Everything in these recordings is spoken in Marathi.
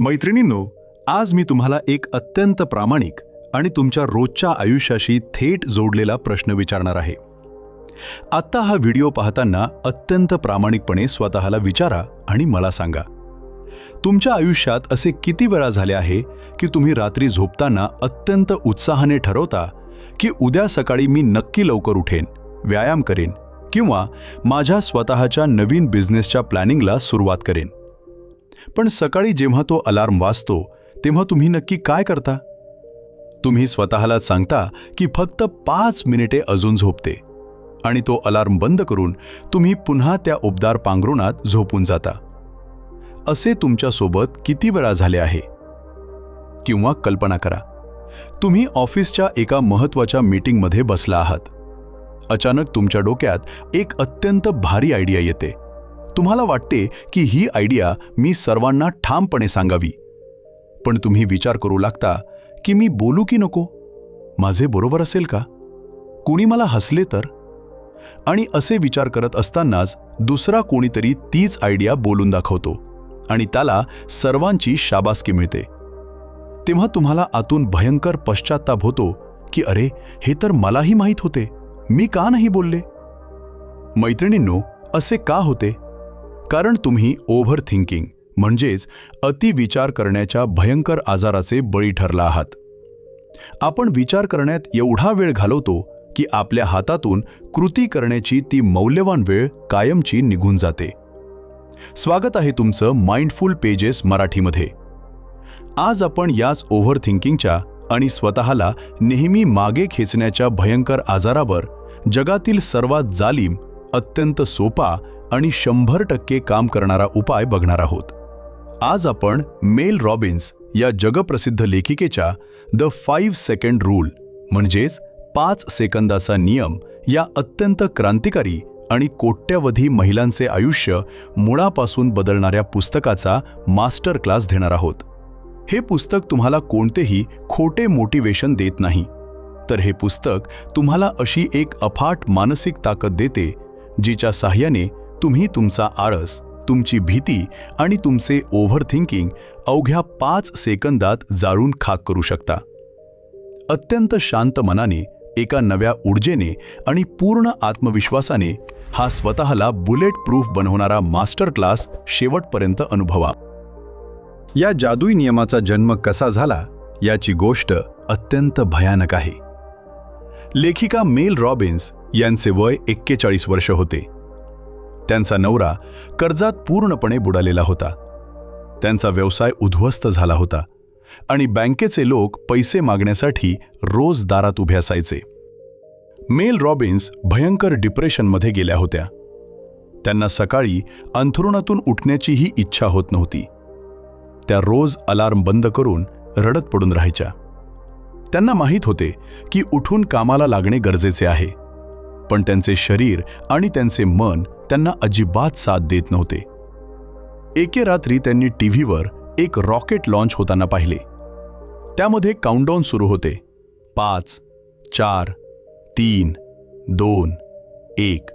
मैत्रिणींनो, आज मी तुम्हाला एक अत्यंत प्रामाणिक आणि तुमच्या रोजच्या आयुष्याशी थेट जोडलेला प्रश्न विचारणार आहे. आत्ता हा व्हिडिओ पाहताना अत्यंत प्रामाणिकपणे स्वतःला विचारा आणि मला सांगा, तुमच्या आयुष्यात असे किती वेळा झाले आहे की तुम्ही रात्री झोपताना अत्यंत उत्साहाने ठरवता की उद्या सकाळी मी नक्की लवकर उठेन, व्यायाम करेन किंवा माझ्या स्वतःच्या नवीन बिझनेसच्या प्लॅनिंगला सुरुवात करेन. पण सकाळी जेव्हा तो अलार्म वाजतो तेव्हा तुम्ही नक्की काय करता? तुम्ही स्वतःला सांगता की फक्त 5 मिनिटे अजून झोपते आणि तो अलार्म बंद करून तुम्ही पुन्हा त्या उबदार पांघरुणात झोपून जाता. असे तुमच्यासोबत किती वेळा झाले आहे? किंवा कल्पना करा, तुम्ही ऑफिसच्या एका महत्त्वाच्या मीटिंगमध्ये बसला आहात. अचानक तुमच्या डोक्यात एक अत्यंत भारी आयडिया येते. तुम्हाला वाटते की ही आयडिया मी सर्वांना ठामपणे सांगावी. पण तुम्ही विचार करू लागता की मी बोलू की नको? माझे बरोबर असेल का? कोणी मला हसले तर? आणि असे विचार करत असतानाच दुसरा कोणीतरी तीच आयडिया बोलून दाखवतो आणि त्याला सर्वांची शाबासकी मिळते. तेव्हा तुम्हाला आतून भयंकर पश्चात्ताप होतो की अरे, हे तर मलाही माहीत होते, मी का नाही बोलले? मैत्रिणींनो, असे का होते? कारण तुम्ही ओव्हर थिंकिंग म्हणजेच अतिविचार करण्याच्या भयंकर आजाराचे बळी ठरला आहात. आपण विचार करण्यात एवढा वेळ घालवतो की आपल्या हातातून कृती करण्याची ती मौल्यवान वेळ कायमची निघून जाते. स्वागत आहे तुमचं माइंडफुल पेजेस मराठीमध्ये. आज आपण याच ओव्हर थिंकिंगच्या आणि स्वतःला नेहमी मागे खेचण्याच्या भयंकर आजारावर जगातील सर्वात जालीम, अत्यंत सोपा आणि 100% काम करणारा उपाय बघणार आहोत. आज आपण मेल रॉबिन्स या जगप्रसिद्ध लेखिकेच्या द 5 सेकंड रूल म्हणजेच 5 सेकंदाचा नियम या अत्यंत क्रांतिकारी आणि कोट्यवधी महिलांचे आयुष्य मुळापासून बदलणाऱ्या पुस्तकाचा मास्टर क्लास घेणार आहोत. हे पुस्तक तुम्हाला कोणतेही खोटे मोटिवेशन देत नाही, तर हे पुस्तक तुम्हाला अशी एक अफाट मानसिक ताकद देते जिच्या साहाय्याने तुम्ही तुमचा आळस, तुमची भीती आणि तुमचे ओव्हर थिंकिंग अवघ्या 5 सेकंदात जाळून खाक करू शकता. अत्यंत शांत मनाने, एका नव्या ऊर्जेने आणि पूर्ण आत्मविश्वासाने हा स्वतःला बुलेट प्रूफ बनवणारा मास्टर क्लास शेवटपर्यंत अनुभवा. या जादुई नियमाचा जन्म कसा झाला याची गोष्ट अत्यंत भयानक आहे. लेखिका मेल रॉबिन्स यांचे वय 41 वर्ष होते. त्यांचा नवरा कर्जात पूर्णपणे बुडालेला होता. त्यांचा व्यवसाय उद्ध्वस्त झाला होता आणि बँकेचे लोक पैसे मागण्यासाठी रोज दारात उभे असायचे. मेल रॉबिन्स भयंकर डिप्रेशनमध्ये गेल्या होत्या. त्यांना सकाळी अंथरुणातून उठण्याचीही इच्छा होत नव्हती. त्या रोज अलार्म बंद करून रडत पडून राहायच्या. त्यांना माहीत होते की उठून कामाला लागणे गरजेचे आहे, पण त्यांचे शरीर आणि त्यांचे मन त्यांना अजिबात साथ देत नव्हते. एके रात्री त्यांनी टीव्हीवर एक रॉकेट लॉन्च होताना पाहिले. त्यामध्ये काउंटडाऊन सुरू होते. 5, 4, 3, 2, 1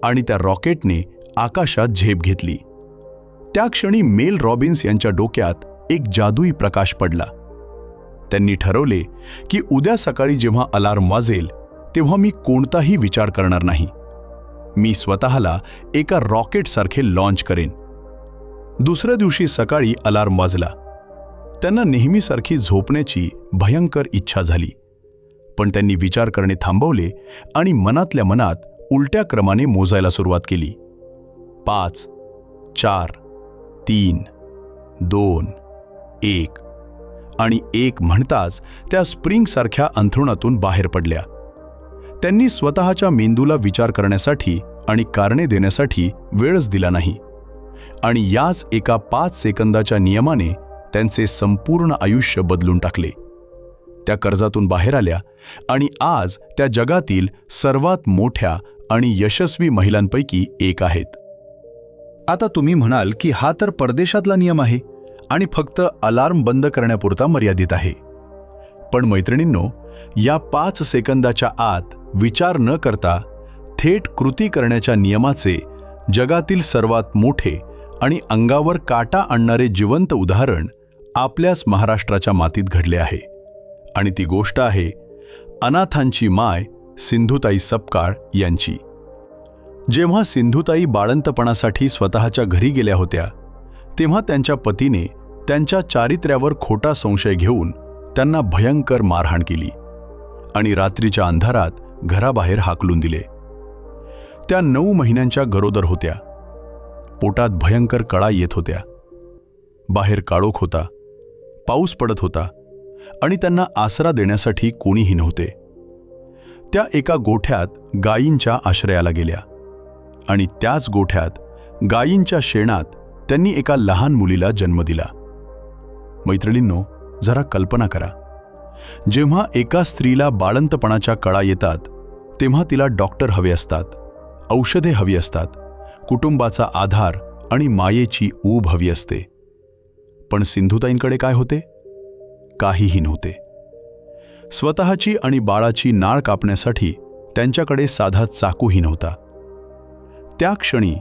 आणि त्या रॉकेटने आकाशात झेप घेतली. त्या क्षणी मेल रॉबिन्स यांच्या डोक्यात एक जादुई प्रकाश पडला. त्यांनी ठरवले की उद्या सकाळी जेव्हा अलार्म वाजेल तेव्हा मी कोणताही विचार करणार नाही. मी स्वतःला एका रॉकेटसारखे लॉन्च करेन. दुसऱ्या दिवशी सकाळी अलार्म वाजला. त्यांना नेहमीसारखी झोपण्याची भयंकर इच्छा झाली, पण त्यांनी विचार करणे थांबवले आणि मनातल्या मनात उलट्या क्रमाने मोजायला सुरुवात केली. 5, 4, 3, 2, 1 आणि 1 म्हणताच त्या स्प्रिंगसारख्या अंथरुणातून बाहेर पडल्या. त्यांनी स्वतःच्या मेंदूला विचार करण्यासाठी आणि कारणे देण्यासाठी वेळच दिला नाही आणि याच एका 5 सेकंदाच्या नियमाने त्यांचे संपूर्ण आयुष्य बदलून टाकले. त्या कर्जातून बाहेर आल्या आणि आज त्या जगातील सर्वात मोठ्या आणि यशस्वी महिलांपैकी एक आहेत. आता तुम्ही म्हणाल की हा तर परदेशातला नियम आहे आणि फक्त अलार्म बंद करण्यापुरता मर्यादित आहे. पण मैत्रिणींनो, या 5 सेकंदाच्या आत विचार न करता थेट कृती करण्याच्या नियमाचे जगातील सर्वात मोठे आणि अंगावर काटा आणणारे जिवंत उदाहरण आपल्याच महाराष्ट्राच्या मातीत घडले आहे आणि ती गोष्ट आहे अनाथांची माय सिंधुताई सपकाळ यांची. जेव्हा सिंधुताई बाळंतपणासाठी स्वतःच्या घरी गेल्या होत्या तेव्हा त्यांच्या पतीने त्यांच्या चारित्र्यावर खोटा संशय घेऊन त्यांना भयंकर मारहाण केली आणि रात्रीच्या अंधारात घराबाहेर हाकलून दिले. त्या 9 महिन्यांच्या गरोदर होत्या. पोटात भयंकर कळा येत होत्या. बाहेर काळोख होता, पाऊस पडत होता आणि त्यांना आसरा देण्यासाठी कोणीही नव्हते. त्या एका गोठ्यात गायींच्या आश्रयाला गेल्या आणि त्याच गोठ्यात गायींच्या शेणात त्यांनी एका लहान मुलीला जन्म दिला. मैत्रिणींनो, जरा कल्पना करा, जेव्हा एका स्त्रीला बाळंतपणाच्या कळा येतात तेव्हा तिला डॉक्टर हवे असतात, औषधे हवी असतात, कुटुंबाचा आधार आणि मायेची ऊब हवी असते. पण सिंधुताईंकडे काय होते? काहीही नव्हते. स्वतःची आणि बाळाची नाळ कापण्यासाठी त्यांच्याकडे साधा चाकूही नव्हता. त्या क्षणी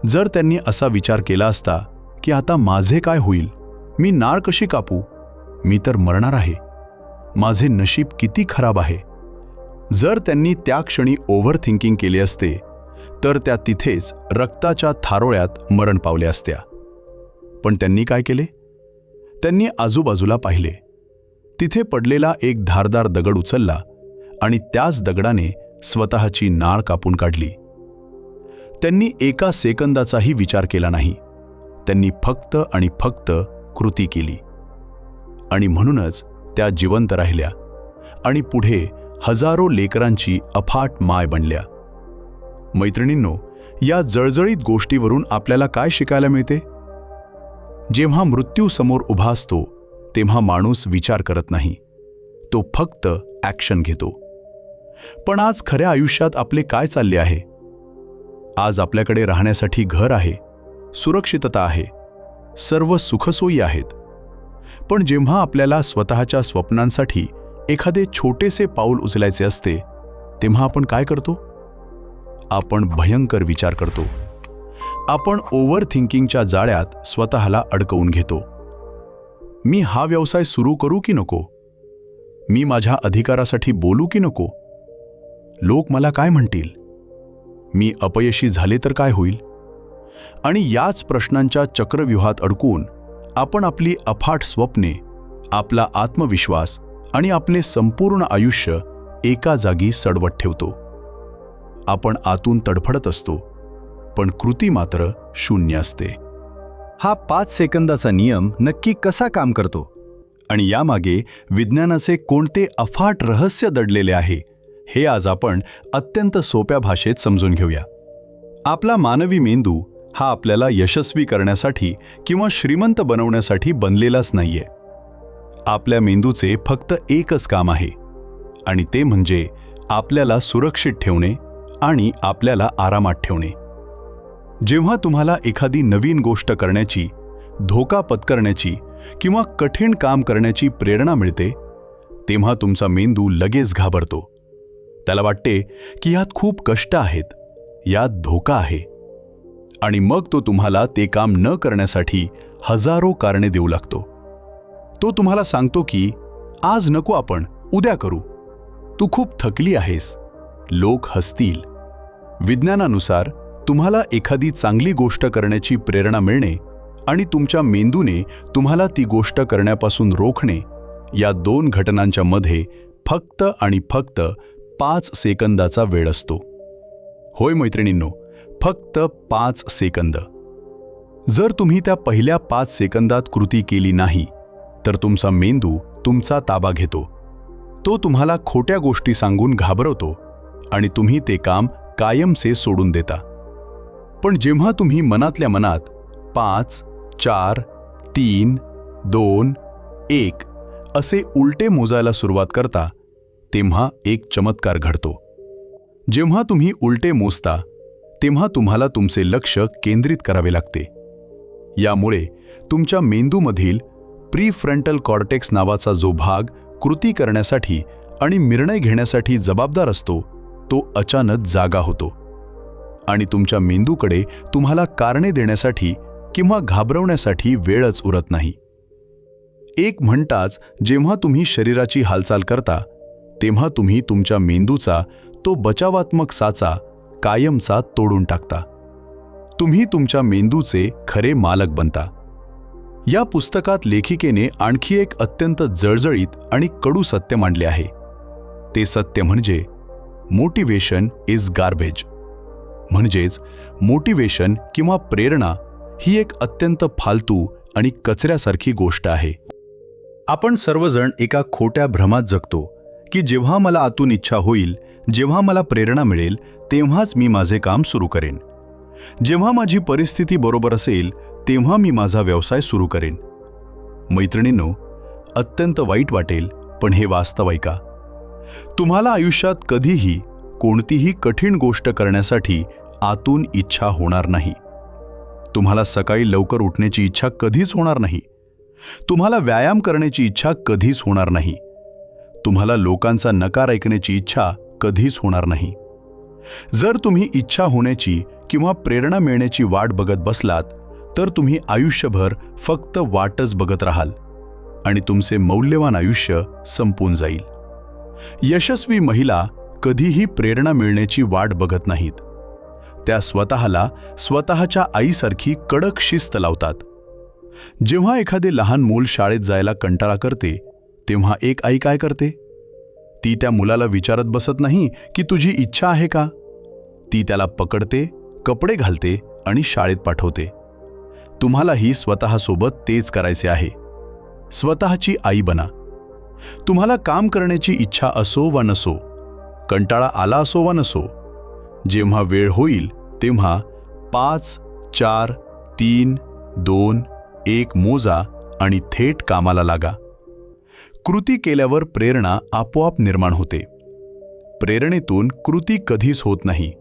जर त्यांनी असा विचार केला असता की आता माझे काय होईल, मी नाळ कशी कापू, मी तर मरणार आहे, माझे नशीब किती खराब आहे, जर त्यांनी त्या क्षणी ओव्हर थिंकिंग केले असते तर त्या तिथेच रक्ताच्या थारोळ्यात मरण पावल्या असत्या. पण त्यांनी काय केले? त्यांनी आजूबाजूला पाहिले. तिथे पडलेला एक धारदार दगड उचलला आणि त्याच दगडाने स्वतःची नाळ कापून काढली. त्यांनी एका सेकंदाचाही विचार केला नाही. त्यांनी फक्त आणि फक्त कृती केली आणि म्हणूनच त्या जिवंत राहिल्या आणि पुढे हजारो लेकरांची अफाट माय बनल्या. मैत्रिणींनो, या जळजळीत गोष्टीवरून आपल्याला काय शिकायला मिळते? जेव्हा मृत्यू समोर उभा असतो तेव्हा माणूस विचार करत नाही, तो फक्त ॲक्शन घेतो. पण आज खऱ्या आयुष्यात आपले काय चालले आहे? आज आपल्याकडे राहण्यासाठी घर आहे, सुरक्षितता आहे, सर्व सुखसोयी आहेत. पण जेव्हा आपल्याला स्वतःच्या स्वप्नांसाठी एखादे छोटेसे पाऊल उचलायचे असते तेव्हा आपण काय करतो? आपण भयंकर विचार करतो. आपण ओव्हर थिंकिंगच्या जाळ्यात स्वतःला अडकवून घेतो. मी हा व्यवसाय सुरू करू की नको? मी माझ्या अधिकारासाठी बोलू की नको? लोक मला काय म्हणतील? मी अपयशी झाले तर काय होईल? आणि याच प्रश्नांच्या चक्रव्यूहात अडकून आपण आपली अफाट स्वप्ने, आपला आत्मविश्वास आणि आपले संपूर्ण आयुष्य एका जागी सडवत ठेवतो. आपण आतून तडफडत असतो, पण कृती मात्र शून्य असते. हा 5 सेकंदाचा नियम नक्की कसा काम करतो आणि यामागे विज्ञानाचे कोणते अफाट रहस्य दडलेले आहे हे आज आपण अत्यंत सोप्या भाषेत समजून घेऊया. आपला मानवी मेंदू हा आपल्याला यशस्वी करण्यासाठी किंवा श्रीमंत बनवण्यासाठी बनलेलाच नाहीये. आपल्या मेंदूचे फक्त एकच काम आहे आणि ते म्हणजे आपल्याला सुरक्षित ठेवणे आणि आपल्याला आरामात ठेवणे. जेव्हा तुम्हाला एखादी नवीन गोष्ट करण्याची, धोका पत्करण्याची किंवा कठीण काम करण्याची प्रेरणा मिळते तेव्हा तुमचा मेंदू लगेच घाबरतो. त्याला वाटते की यात खूप कष्ट आहेत, यात धोका आहे आणि मग तो तुम्हाला ते काम न करण्यासाठी हजारो कारणे देऊ लागतो. तो तुम्हाला सांगतो की आज नको, आपण उद्या करू, तू खूप थकली आहेस, लोक हसतील. विज्ञानानुसार तुम्हाला एखादी चांगली गोष्ट करण्याची प्रेरणा मिळणे आणि तुमच्या मेंदूने तुम्हाला ती गोष्ट करण्यापासून रोखणे या 2 घटनांच्या मध्ये फक्त आणि फक्त 5 सेकंदाचा वेळ असतो. होय मैत्रिणींनो, फक्त 5 सेकंद. जर तुम्ही त्या पहिल्या 5 सेकंदात कृती केली नाही तर तुमचा मेंदू तुमचा ताबा घेतो. तो तुम्हाला खोट्या गोष्टी सांगून घाबरवतो आणि तुम्ही ते काम कायमचे सोडून देता. पण जेव्हा तुम्ही मनातल्या मनात 5, 4, 3, 2, 1 असे उलटे मोजायला सुरुवात करता तेव्हा एक चमत्कार घडतो. जेव्हा तुम्ही उलटे मोजता तेव्हा तुम्हाला तुमचे लक्ष केंद्रित करावे लागते. यामुळे तुमच्या मेंदूमधील प्रीफ्रंटल कॉर्टेक्स नावाचा जो भाग कृती करण्यासाठी आणि निर्णय घेण्यासाठी जबाबदार असतो तो अचानक जागा होतो आणि तुमच्या मेंदूकडे तुम्हाला कारणे देण्यासाठी किंवा घाबरवण्यासाठी वेळच उरत नाही. एक म्हणताच जेव्हा तुम्ही शरीराची हालचाल करता तेव्हा तुम्ही तुमच्या मेंदूचा तो बचावात्मक साचा कायमचा तोडून टाकता. तुम्ही तुमच्या मेंदूचे खरे मालक बनता. या पुस्तकात लेखिकेने आणखी एक अत्यंत जळजळीत आणि कडू सत्य मांडले आहे. ते सत्य म्हणजे मोटिवेशन इज गार्बेज. म्हणजेच मोटिवेशन किंवा प्रेरणा ही एक अत्यंत फालतू आणि कचऱ्यासारखी गोष्ट आहे. आपण सर्वजण एका खोट्या भ्रमात जगतो की जेव्हा मला आतून इच्छा होईल, जेव्हा मला प्रेरणा मिळेल, तेव्हाच मी माझे काम सुरू करेन. जेव्हा माझी परिस्थिती बरोबर असेल तेव्हा मी माझा व्यवसाय सुरू करेन. मैत्रिणींनो, अत्यंत वाईट वाटेल पण हे वास्तव ऐका. तुम्हाला आयुष्यात कधीही कोणतीही कठीण गोष्ट करण्यासाठी आतून इच्छा होणार नाही. तुम्हाला सकाळी लवकर उठण्याची इच्छा कधीच होणार नाही. तुम्हाला व्यायाम करण्याची इच्छा कधीच होणार नाही. तुम्हाला लोकांचा नकार ऐकण्याची इच्छा कधीच होणार नाही. जर तुम्ही इच्छा होण्याची किंवा प्रेरणा मिळण्याची वाट बघत बसलात तर तुम्ही आयुष्यभर फक्त वाटच बघत राहाल आणि तुमचे मौल्यवान आयुष्य संपून जाईल. यशस्वी महिला कधीही प्रेरणा मिळण्याची वाट बघत नाहीत. त्या स्वतःला स्वतःच्या आईसारखी कडक शिस्त लावतात. जेव्हा एखादे लहान मूल शाळेत जायला कंटाळा करते तेव्हा एक आई काय करते? ती त्या मुलाला विचारत बसत नाही की तुझी इच्छा आहे का. ती त्याला पकडते, कपडे घालते आणि शाळेत पाठवते. तुम्हालाही स्वतःसोबत तेच करायचे आहे. स्वतःची आई बना. तुम्हाला काम करण्याची इच्छा असो वा नसो, कंटाळा आला असो वा नसो, जेव्हा वेळ होईल तेव्हा 5, 4, 3, 2, 1 मोजा आणि थेट कामाला लागा. कृती केल्यावर प्रेरणा आपोआप निर्माण होते. प्रेरणेतून कृती कधीच होत नाही.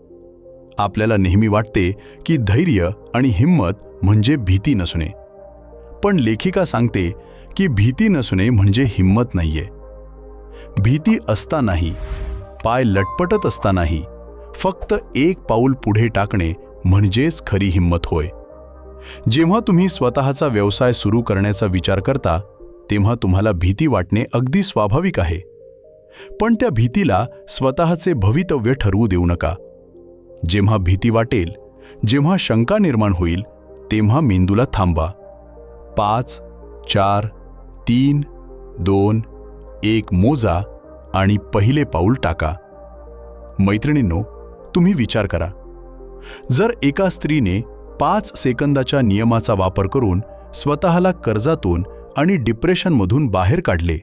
आपल्याला नेहमी वाटते की धैर्य आणि हिंमत म्हणजे भीती नसणे. पण लेखिका सांगते की भीती नसणे म्हणजे हिंमत नाहीये. भीती असतानाही, पाय लटपटत असतानाही फक्त एक पाऊल पुढे टाकणे म्हणजेच खरी हिंमत होय. जेव्हा तुम्ही स्वतःचा व्यवसाय सुरू करण्याचा विचार करता तेव्हा तुम्हाला भीती वाटणे अगदी स्वाभाविक आहे. पण त्या भीतीला स्वतःचे भवितव्य ठरवू देऊ नका. जेव्हा भीती वाटेल, जेव्हा शंका निर्माण होईल तेव्हा मेंदूला थांबवा. 5, 4, 3, 2, 1 मोजा आणि पहिले पाऊल टाका. मैत्रिणींनो, तुम्ही विचार करा. जर एका स्त्रीने 5 सेकंदाच्या नियमाचा वापर करून स्वतःला कर्जातून आणि डिप्रेशनमधून बाहेर काढले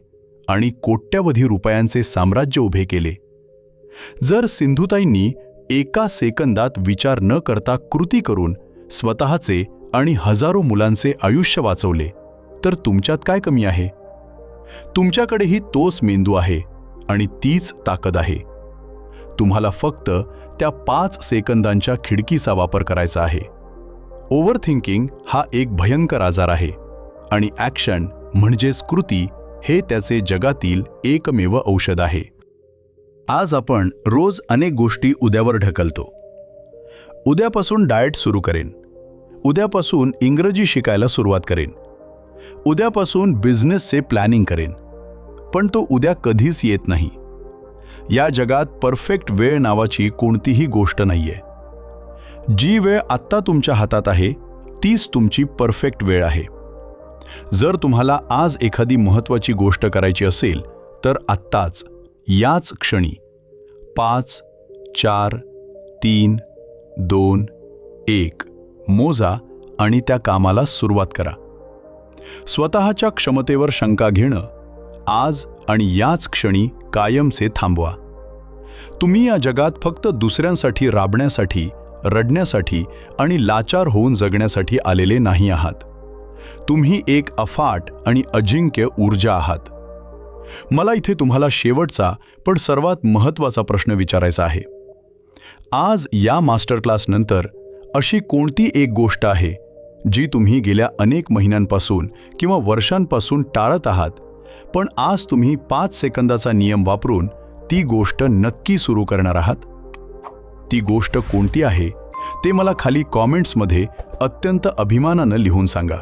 आणि कोट्यवधी रुपयांचे साम्राज्य उभे केले, जर सिंधुताईंनी एका सेकंदात विचार न करता कृती करून स्वतःचे आणि हजारो मुलांचे आयुष्य वाचवले, तर तुमच्यात काय कमी आहे? तुमच्याकडेही तोच मेंदू आहे आणि तीच ताकद आहे. तुम्हाला फक्त त्या 5 सेकंदांच्या खिडकीचा वापर करायचा आहे. ओव्हरथिंकिंग हा एक भयंकर आजार आहे आणि ॲक्शन म्हणजेच कृती हे त्याचे जगातील एकमेव औषध आहे. आज आपण रोज अनेक गोष्टी उद्यावर ढकलतो. उद्यापासून डाएट सुरू करेन, उद्यापासून इंग्रजी शिकायला सुरुवात करेन, उद्यापासून बिझनेसचे प्लॅनिंग करेन. पण तो उद्या कधीच येत नाही. या जगात परफेक्ट वेळ नावाची कोणतीही गोष्ट नाहीये. जी वेळ आत्ता तुमच्या हातात आहे तीच तुमची परफेक्ट वेळ आहे. जर तुम्हाला आज एखादी महत्त्वाची गोष्ट करायची असेल तर आत्ताच, याच क्षणी 5, 4, 3, 2, 1 मोजा आणि त्या कामाला सुरुवात करा. स्वतःच्या क्षमतेवर शंका घेणं आज आणि याच क्षणी कायमचे थांबवा. तुम्ही या जगात फक्त दुसऱ्यांसाठी राबण्यासाठी, रडण्यासाठी आणि लाचार होऊन जगण्यासाठी आलेले नाही आहात. तुम्ही एक अफाट आणि अजिंक्य ऊर्जा आहात. मला इथे तुम्हाला शेवटचा पण सर्वात महत्त्वाचा प्रश्न विचारायचा आहे. आज या मास्टर क्लासनंतर अशी कोणती एक गोष्ट आहे जी तुम्ही गेल्या अनेक महिन्यांपासून किंवा वर्षांपासून टाळत आहात, पण आज तुम्ही 5 सेकंदाचा नियम वापरून ती गोष्ट नक्की सुरू करणार आहात? ती गोष्ट कोणती आहे ते मला खाली कॉमेंट्समध्ये अत्यंत अभिमानानं लिहून सांगा.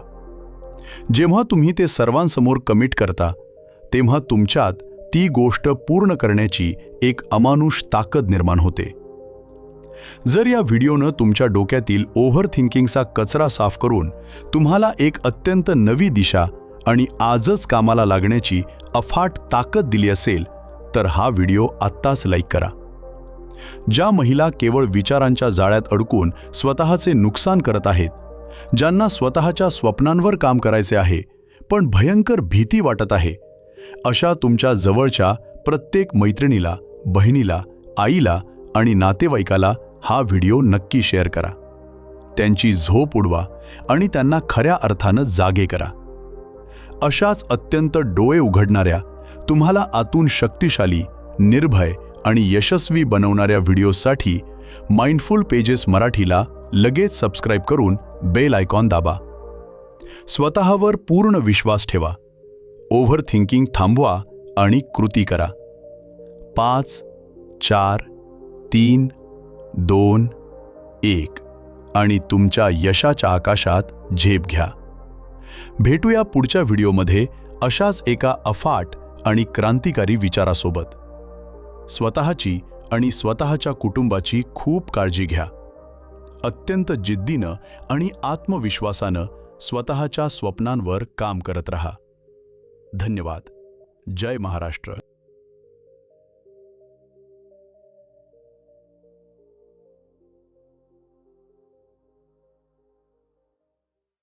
जेव्हा तुम्ही ते सर्वांसमोर कमिट करता तेव्हा तुमच्यात ती गोष्ट पूर्ण करण्याची एक अमानुष ताकद निर्माण होते. जर या व्हिडिओनं तुमच्या डोक्यातील ओव्हर थिंकिंगचा कचरा साफ करून तुम्हाला एक अत्यंत नवी दिशा आणि आजच कामाला लागण्याची अफाट ताकद दिली असेल तर हा व्हिडिओ आत्ताच लाईक करा. ज्या महिला केवळ विचारांच्या जाळ्यात अडकून स्वतःचे नुकसान करत आहेत, ज्यांना स्वतःच्या स्वप्नांवर काम करायचे आहे पण भयंकर भीती वाटत आहे, अशा तुमच्या जवळच्या प्रत्येक मैत्रिणीला, बहिणीला, आईला आणि नातेवाईकाला हा व्हिडिओ नक्की शेअर करा. त्यांची झोप उडवा आणि त्यांना खऱ्या अर्थानं जागे करा. अशाच अत्यंत डोळे उघडणाऱ्या, तुम्हाला आतून शक्तिशाली, निर्भय आणि यशस्वी बनवणाऱ्या व्हिडिओसाठी माइंडफुल पेजेस मराठीला लगेच सबस्क्राईब करून बेल आयकॉन दाबा. स्वतःवर पूर्ण विश्वास ठेवा. ओव्हर थिंकिंग थांबवा आणि कृती करा. 5, 4, 3, 2, 1 आणि तुमच्या यशाच्या आकाशात झेप घ्या. भेटूया पुढच्या व्हिडिओमध्ये अशाच एका अफाट आणि क्रांतिकारी विचारासोबत. स्वतःची आणि स्वतःच्या कुटुंबाची खूप काळजी घ्या. अत्यंत जिद्दीनं आणि आत्मविश्वासानं स्वतःच्या स्वप्नांवर काम करत रहा. धन्यवाद. जय महाराष्ट्र.